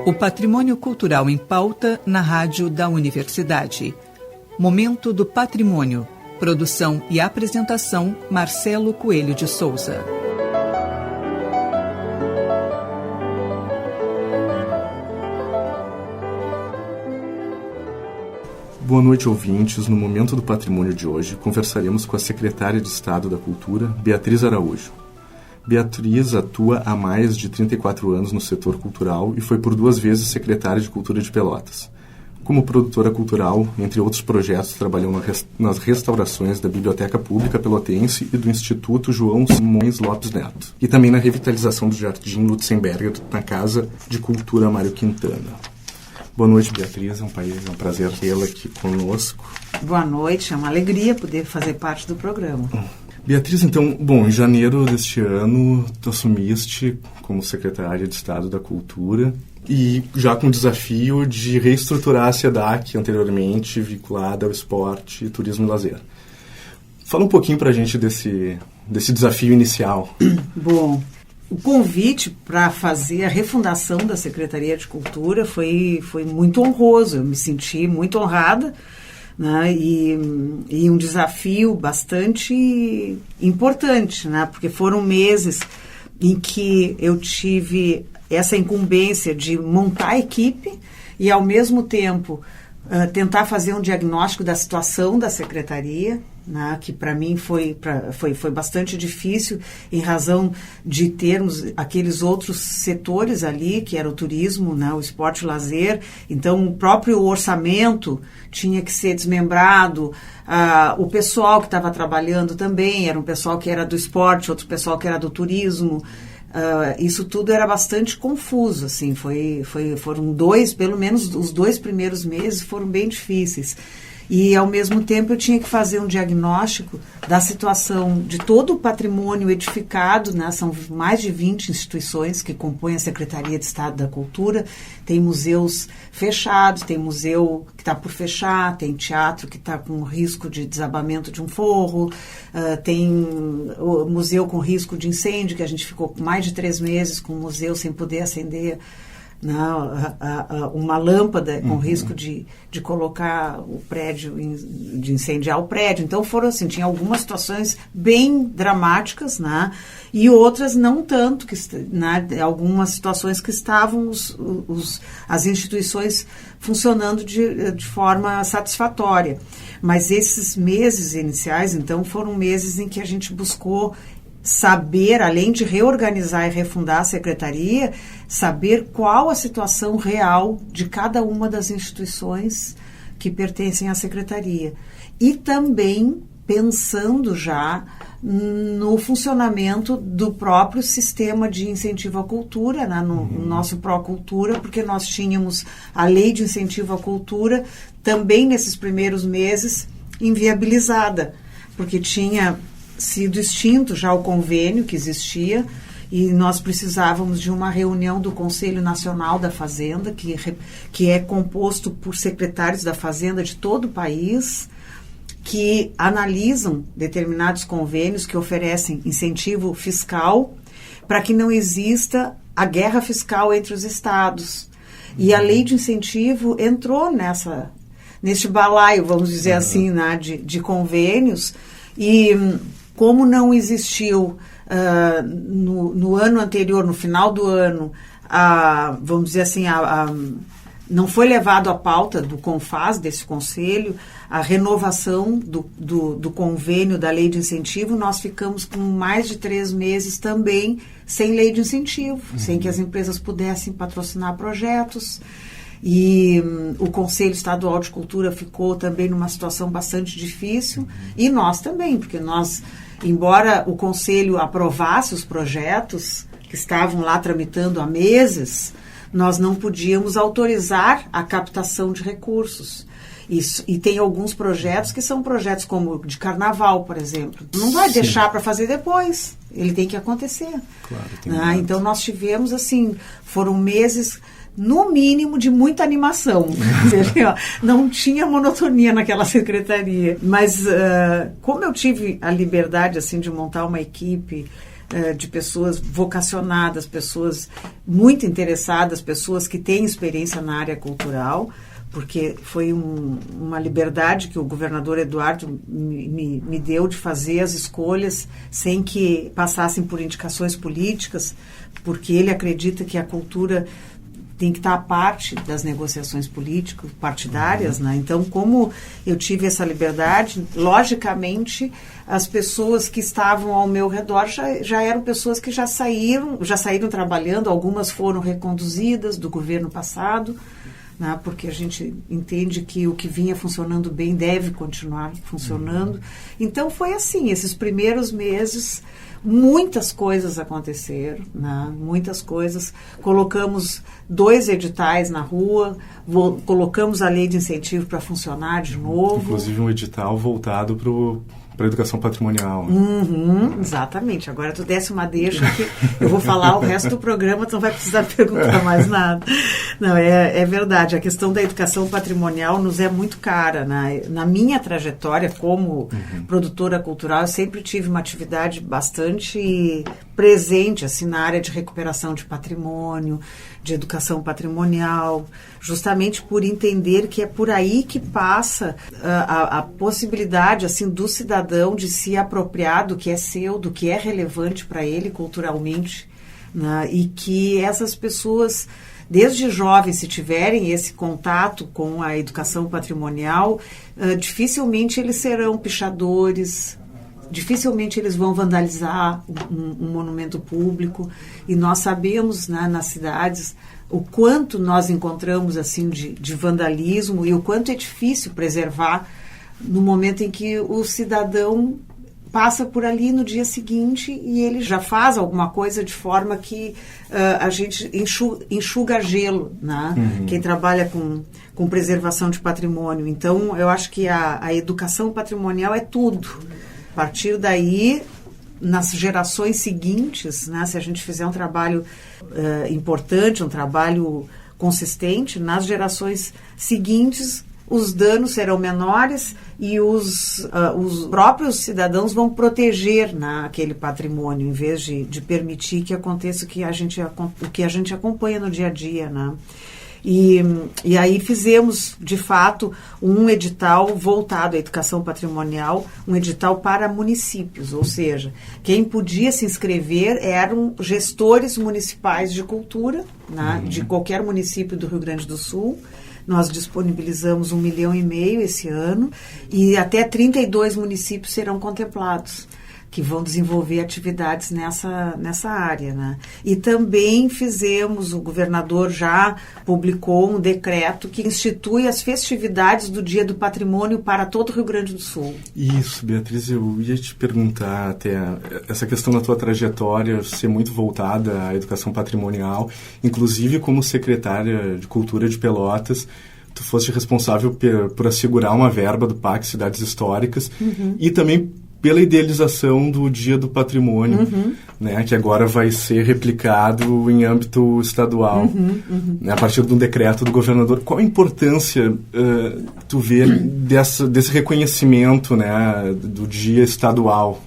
O patrimônio cultural em pauta na rádio da Universidade. Momento do Patrimônio. Produção e apresentação, Marcelo Coelho de Souza. Boa noite, ouvintes. No Momento do Patrimônio de hoje, conversaremos com a secretária de Estado da Cultura, Beatriz Araújo. Beatriz atua há mais de 34 anos no setor cultural e foi por 2 vezes secretária de Cultura de Pelotas. Como produtora cultural, entre outros projetos, trabalhou nas restaurações da Biblioteca Pública Pelotense e do Instituto João Simões Lopes Neto, e também na revitalização do Jardim Lutzenberger na Casa de Cultura Mário Quintana. Boa noite, Beatriz. É um prazer tê-la aqui conosco. Boa noite. É uma alegria poder fazer parte do programa. Beatriz, então, em janeiro deste ano, tu assumiste como secretária de Estado da Cultura e já com o desafio de reestruturar a SEDAC, anteriormente vinculada ao esporte, turismo e lazer. Fala um pouquinho para a gente desse desafio inicial. Bom, o convite para fazer a refundação da Secretaria de Cultura foi muito honroso. Eu me senti muito honrada, né? E um desafio bastante importante, né? Porque foram meses em que eu tive essa incumbência de montar a equipe e, ao mesmo tempo, tentar fazer um diagnóstico da situação da Secretaria, né, que para mim foi bastante difícil em razão de termos aqueles outros setores ali, que era o turismo, né, o esporte e o lazer. Então, o próprio orçamento tinha que ser desmembrado. O pessoal que estava trabalhando também era um pessoal que era do esporte, outro pessoal que era do turismo. Isso tudo era bastante confuso, assim, foram pelo menos os 2 primeiros meses foram bem difíceis. E, ao mesmo tempo, eu tinha que fazer um diagnóstico da situação de todo o patrimônio edificado, né? São mais de 20 instituições que compõem a Secretaria de Estado da Cultura. Tem museus fechados, tem museu que está por fechar, tem teatro que está com risco de desabamento de um forro, tem o museu com risco de incêndio, que a gente ficou mais de 3 meses com o museu sem poder acender uma lâmpada com risco de colocar o prédio, de incendiar o prédio. Então foram assim, tinha algumas situações bem dramáticas, né? E outras não tanto, né? Algumas situações que estavam as instituições funcionando de forma satisfatória. Mas esses meses iniciais, então, foram meses em que a gente buscou saber, além de reorganizar e refundar a Secretaria, saber qual a situação real de cada uma das instituições que pertencem à Secretaria. E também pensando já no funcionamento do próprio sistema de incentivo à cultura, né, no nosso Procultura, porque nós tínhamos a lei de incentivo à cultura também nesses primeiros meses inviabilizada, porque tinha sido extinto já o convênio que existia e nós precisávamos de uma reunião do Conselho Nacional da Fazenda, que é composto por secretários da Fazenda de todo o país, que analisam determinados convênios que oferecem incentivo fiscal para que não exista a guerra fiscal entre os estados. E a lei de incentivo entrou neste balaio, vamos dizer assim, né, de convênios. E como não existiu no ano anterior, no final do ano, vamos dizer assim, não foi levado à pauta do CONFAS, desse conselho, a renovação do convênio da lei de incentivo, nós ficamos com mais de 3 meses também sem lei de incentivo, sem que as empresas pudessem patrocinar projetos. E o Conselho Estadual de Cultura ficou também numa situação bastante difícil, e nós também, porque nós, embora o Conselho aprovasse os projetos que estavam lá tramitando há meses, nós não podíamos autorizar a captação de recursos. E tem alguns projetos que são projetos como de carnaval, por exemplo. Não vai deixar para fazer depois, ele tem que acontecer. Claro, então nós tivemos, assim, foram meses, no mínimo, de muita animação. Não tinha monotonia naquela secretaria. Mas como eu tive a liberdade, assim, de montar uma equipe de pessoas vocacionadas, pessoas muito interessadas, pessoas que têm experiência na área cultural, porque foi uma liberdade que o governador Eduardo me deu de fazer as escolhas sem que passassem por indicações políticas, porque ele acredita que a cultura tem que estar à parte das negociações políticas, partidárias, né? Então, como eu tive essa liberdade, logicamente, as pessoas que estavam ao meu redor já eram pessoas que já saíram trabalhando, algumas foram reconduzidas do governo passado, né? Porque a gente entende que o que vinha funcionando bem deve continuar funcionando. Então, foi assim, esses primeiros meses, muitas coisas aconteceram, né? Muitas coisas. Colocamos 2 editais na rua, colocamos a lei de incentivo para funcionar de novo. Inclusive um edital voltado para a educação patrimonial. Exatamente. Agora tu desce uma deixa que eu vou falar o resto do programa, tu não vai precisar perguntar mais nada. Não, é verdade. A questão da educação patrimonial nos é muito cara, né? Na minha trajetória como produtora cultural, eu sempre tive uma atividade bastante presente assim, na área de recuperação de patrimônio, de educação patrimonial, justamente por entender que é por aí que passa a possibilidade assim, do cidadão de se apropriar do que é seu, do que é relevante para ele culturalmente, né? E que essas pessoas, desde jovens, se tiverem esse contato com a educação patrimonial, dificilmente eles serão pichadores, dificilmente eles vão vandalizar um monumento público, e nós sabemos, né, nas cidades o quanto nós encontramos assim de vandalismo e o quanto é difícil preservar no momento em que o cidadão passa por ali no dia seguinte e ele já faz alguma coisa de forma que a gente enxuga gelo, né? Quem trabalha com preservação de patrimônio. Então, eu acho que a educação patrimonial é tudo. A partir daí, nas gerações seguintes, né, se a gente fizer um trabalho importante, um trabalho consistente, nas gerações seguintes, os danos serão menores e os próprios cidadãos vão proteger, né, aquele patrimônio, em vez de permitir que aconteça o que a gente acompanha no dia a dia, né? E aí fizemos, de fato, um edital voltado à educação patrimonial, um edital para municípios, ou seja, quem podia se inscrever eram gestores municipais de cultura, né, de qualquer município do Rio Grande do Sul. Nós disponibilizamos 1,5 milhão esse ano e até 32 municípios serão contemplados, que vão desenvolver atividades nessa área, né? E também fizemos, o governador já publicou um decreto que institui as festividades do Dia do Patrimônio para todo o Rio Grande do Sul. Isso, Beatriz, eu ia te perguntar até essa questão da tua trajetória ser muito voltada à educação patrimonial, inclusive como secretária de Cultura de Pelotas, tu foste responsável por assegurar uma verba do PAC Cidades Históricas e também pela idealização do Dia do Patrimônio, né, que agora vai ser replicado em âmbito estadual, né, a partir de um decreto do governador. Qual a importância tu vê desse reconhecimento, né, do Dia estadual?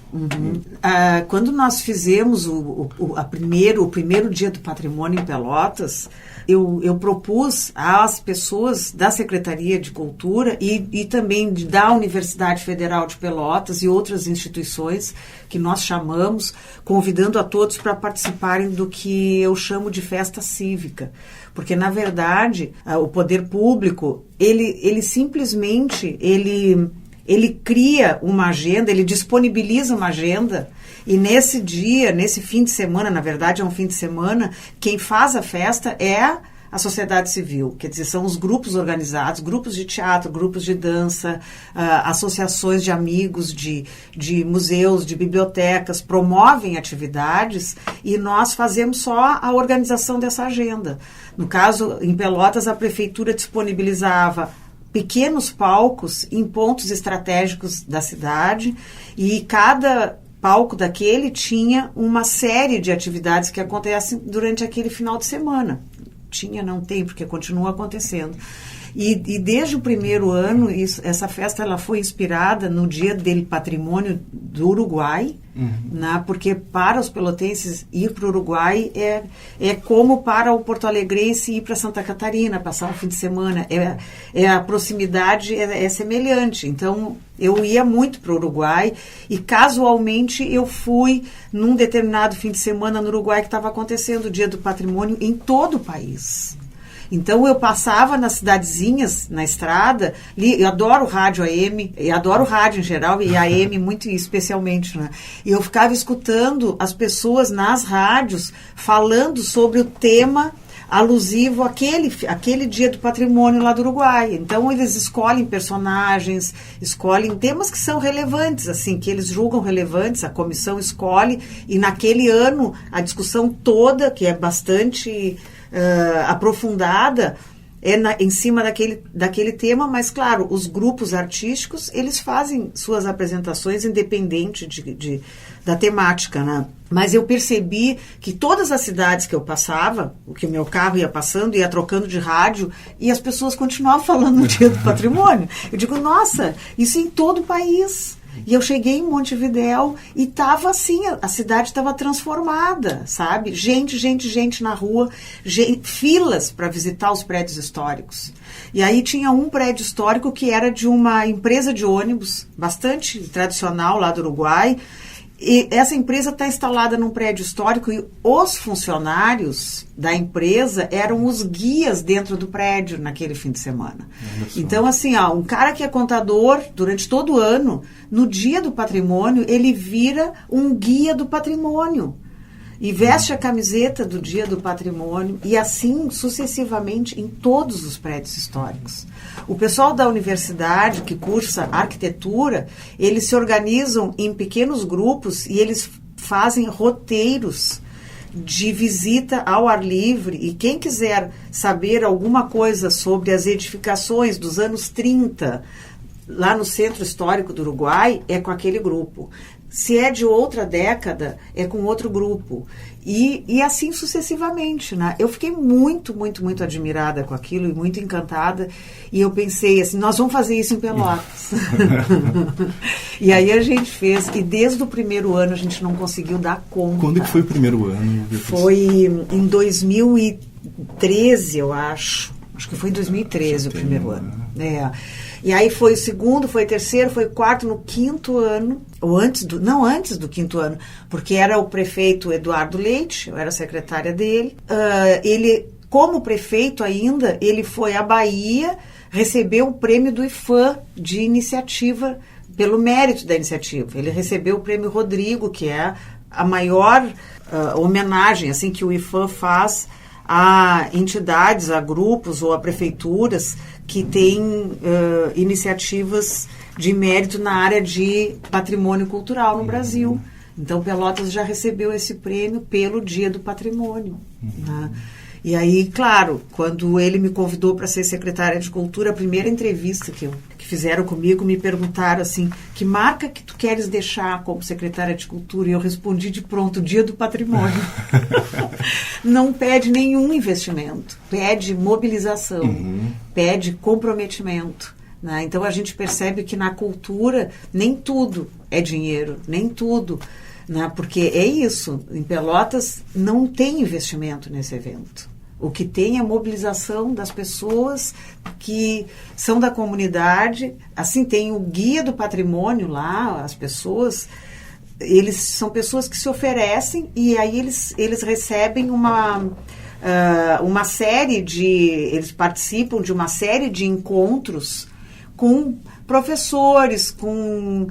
Quando nós fizemos o primeiro Dia do Patrimônio em Pelotas, eu propus às pessoas da Secretaria de Cultura e também da Universidade Federal de Pelotas e outras instituições que nós chamamos, convidando a todos para participarem do que eu chamo de festa cívica. Porque, na verdade, o poder público, ele simplesmente ele cria uma agenda, ele disponibiliza uma agenda. E nesse dia, nesse fim de semana, na verdade é um fim de semana, quem faz a festa é a sociedade civil, quer dizer, são os grupos organizados, grupos de teatro, grupos de dança, associações de amigos, de museus, de bibliotecas, promovem atividades e nós fazemos só a organização dessa agenda. No caso, em Pelotas, a prefeitura disponibilizava pequenos palcos em pontos estratégicos da cidade e cada palco daquele tinha uma série de atividades que acontecem durante aquele final de semana. Não tem, porque continua acontecendo. E desde o primeiro ano, essa festa ela foi inspirada no Dia do Patrimônio do Uruguai, né? Porque para os pelotenses ir para o Uruguai é como para o porto-alegrense ir para Santa Catarina, passar um fim de semana. A proximidade é semelhante. Então, eu ia muito para o Uruguai e casualmente eu fui num determinado fim de semana no Uruguai que estava acontecendo o Dia do Patrimônio em todo o país. Então, eu passava nas cidadezinhas, na estrada, eu adoro rádio AM, eu adoro rádio em geral, e AM muito especialmente, né? E eu ficava escutando as pessoas nas rádios falando sobre o tema alusivo àquele Dia do Patrimônio lá do Uruguai. Então, eles escolhem personagens, escolhem temas que são relevantes, assim, que eles julgam relevantes, a comissão escolhe, e naquele ano, a discussão toda, que é bastante aprofundada, em cima daquele tema, mas, claro, os grupos artísticos, eles fazem suas apresentações independente da temática, né? Mas eu percebi que todas as cidades que eu passava, o que o meu carro ia passando, ia trocando de rádio, e as pessoas continuavam falando no Dia do Patrimônio. Eu digo, nossa, isso em todo o país. E eu cheguei em Montevidéu e estava assim, a cidade estava transformada, sabe? Gente na rua, filas para visitar os prédios históricos. E aí tinha um prédio histórico que era de uma empresa de ônibus, bastante tradicional lá do Uruguai. E essa empresa está instalada num prédio histórico e os funcionários da empresa eram os guias dentro do prédio naquele fim de semana. Então, assim, um cara que é contador durante todo o ano, no Dia do Patrimônio, ele vira um guia do patrimônio. E veste a camiseta do Dia do Patrimônio e assim sucessivamente em todos os prédios históricos. O pessoal da universidade que cursa arquitetura, eles se organizam em pequenos grupos e eles fazem roteiros de visita ao ar livre, e quem quiser saber alguma coisa sobre as edificações dos anos 30, lá no Centro Histórico do Uruguai, é com aquele grupo. Se é de outra década, é com outro grupo. E assim sucessivamente, né? Eu fiquei muito admirada com aquilo e muito encantada. E eu pensei assim, nós vamos fazer isso em Pelotas. E aí a gente fez. E desde o primeiro ano a gente não conseguiu dar conta. Quando que foi o primeiro ano? Foi em 2013, eu acho. Acho que foi em 2013 o primeiro ano. E aí foi o segundo, foi o terceiro, foi o quarto, no quinto ano, ou antes do quinto ano, porque era o prefeito Eduardo Leite, eu era secretária dele. Ele, como prefeito ainda, ele foi à Bahia, recebeu o prêmio do IFAM de iniciativa, pelo mérito da iniciativa. Ele recebeu o prêmio Rodrigo, que é a maior homenagem assim, que o IFAM faz a entidades, a grupos ou a prefeituras que têm iniciativas de mérito na área de patrimônio cultural no Brasil. Então, Pelotas já recebeu esse prêmio pelo Dia do Patrimônio. Né? E aí, claro, quando ele me convidou para ser secretária de Cultura, a primeira entrevista que fizeram comigo, me perguntaram assim, que marca que tu queres deixar como secretária de Cultura? E eu respondi de pronto, Dia do Patrimônio. Não pede nenhum investimento, pede mobilização, pede comprometimento. Né? Então, a gente percebe que na cultura nem tudo é dinheiro, nem tudo. Né? Porque é isso, em Pelotas não tem investimento nesse evento. O que tem é a mobilização das pessoas que são da comunidade. Assim, tem o guia do patrimônio lá, as pessoas, eles são pessoas que se oferecem e aí eles recebem uma série eles participam de uma série de encontros com professores, com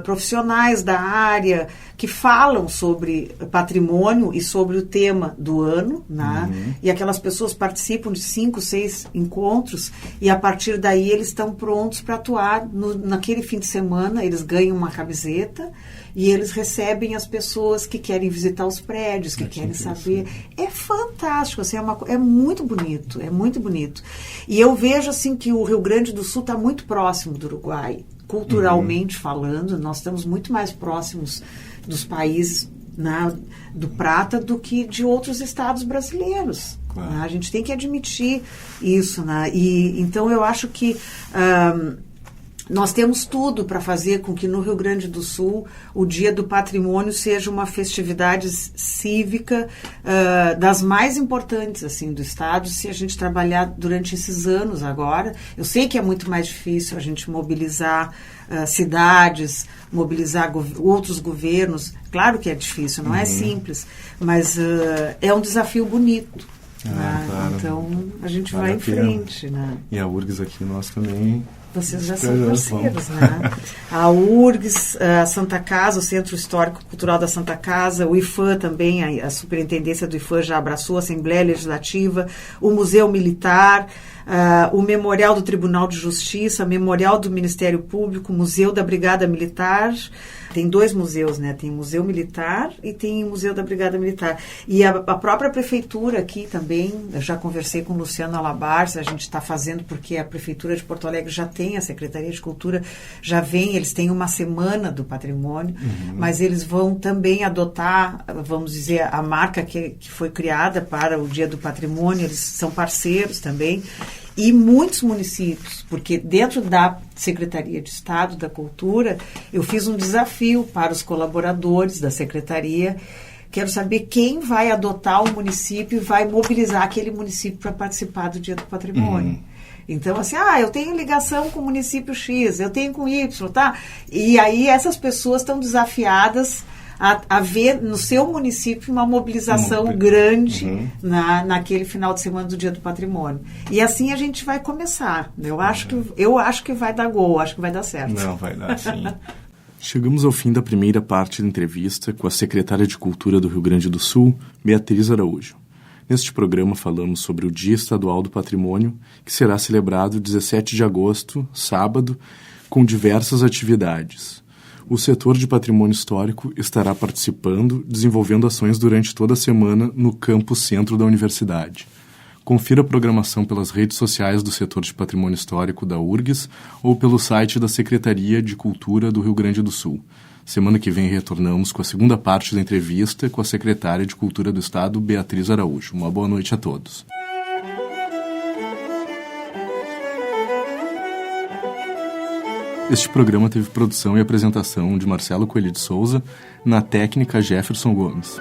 profissionais da área que falam sobre patrimônio e sobre o tema do ano, né? E aquelas pessoas participam de 5, 6 encontros e a partir daí eles estão prontos para atuar naquele fim de semana. Eles ganham uma camiseta e eles recebem as pessoas que querem visitar os prédios, que querem saber. É fantástico, assim, é muito bonito, é muito bonito. E eu vejo assim que o Rio Grande do Sul está muito próximo do Uruguai, culturalmente falando. Nós estamos muito mais próximos dos países do Prata do que de outros estados brasileiros. Claro. Né? A gente tem que admitir isso, né? E então eu acho que nós temos tudo para fazer com que no Rio Grande do Sul o Dia do Patrimônio seja uma festividade cívica das mais importantes assim do estado, se a gente trabalhar durante esses anos agora. Eu sei que é muito mais difícil a gente mobilizar cidades, mobilizar outros governos. Claro que é difícil, não é simples, mas é um desafio bonito. Né? Claro. Então a gente Vale vai a em pena. frente. Né? E a URGS aqui, nós também... Vocês já são parceiros, né? A URGS, a Santa Casa, o Centro Histórico Cultural da Santa Casa, o IFAM também, a superintendência do IFAM já abraçou a Assembleia Legislativa, o Museu Militar, o Memorial do Tribunal de Justiça, o Memorial do Ministério Público, o Museu da Brigada Militar. Tem 2 museus, né? Tem o Museu Militar e tem o Museu da Brigada Militar. E a própria prefeitura aqui também, eu já conversei com o Luciano Alabarce, a gente está fazendo porque a Prefeitura de Porto Alegre já tem, a Secretaria de Cultura já vem, eles têm uma semana do patrimônio, mas eles vão também adotar, vamos dizer, a marca que foi criada para o Dia do Patrimônio, eles são parceiros também. E muitos municípios, porque dentro da Secretaria de Estado da Cultura, eu fiz um desafio para os colaboradores da Secretaria. Quero saber quem vai adotar o município e vai mobilizar aquele município para participar do Dia do Patrimônio. Então, assim, eu tenho ligação com o município X, eu tenho com Y, tá? E aí essas pessoas estão desafiadas a ver no seu município uma mobilização grande naquele final de semana do Dia do Patrimônio. E assim a gente vai começar. Eu acho que vai dar gol, acho que vai dar certo. Não, vai dar sim. Chegamos ao fim da primeira parte da entrevista com a secretária de Cultura do Rio Grande do Sul, Beatriz Araújo. Neste programa falamos sobre o Dia Estadual do Patrimônio, que será celebrado 17 de agosto, sábado, com diversas atividades. O setor de patrimônio histórico estará participando, desenvolvendo ações durante toda a semana no campus centro da universidade. Confira a programação pelas redes sociais do setor de patrimônio histórico da URGS ou pelo site da Secretaria de Cultura do Rio Grande do Sul. Semana que vem retornamos com a segunda parte da entrevista com a secretária de Cultura do Estado, Beatriz Araújo. Uma boa noite a todos. Este programa teve produção e apresentação de Marcelo Coelho de Souza, na técnica Jefferson Gomes.